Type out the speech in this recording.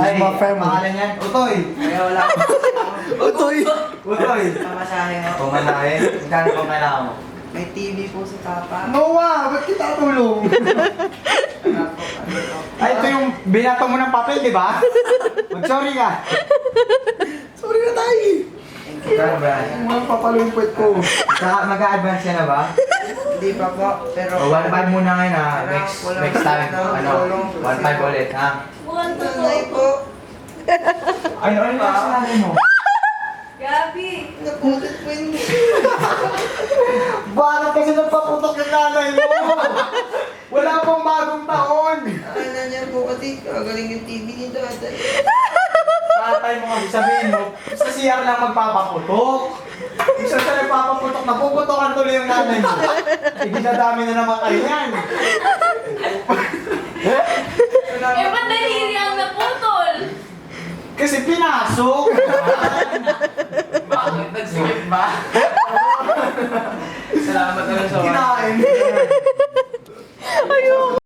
Ay, Mga family. pangalan yan, Utoy. Kaya wala ko. Utoy! Utoy. Pamasahe mo. Pumanahe. Magkano pang kailangan mo? May TV po si Papa. Noah, ba't kita tulong? Ano po, ano po. Ay, ito yung binato mo ng papel, di ba? Mag-sorry ka. Sorry na tayo. Magkano ba? Mga papalumpit ko. Mag-a-advance ka na ba? Hindi pa po, pero... O, 1.5 muna ngayon ha. Next time, ano, 1.5 ulit ha. Nanay po. Ay, ano yung sinabi mo? Gabi! Napulit po yun. Bakit kasi nagpaputok yung nanay mo? Wala pang bagong taon. Akala niya po kasi kagaling yung TV ni Daday. Tatay mo kasi sabihin mo, sa CR lang magpapaputok. Isa sa nagpapaputok, napuputokan tuloy yung nanay mo. Dinadami na naman kayo yan. Eh, ba't daliri ang naputol? Kasi pinasok. Bakit? Nag-skip ba? Salamat na lang sa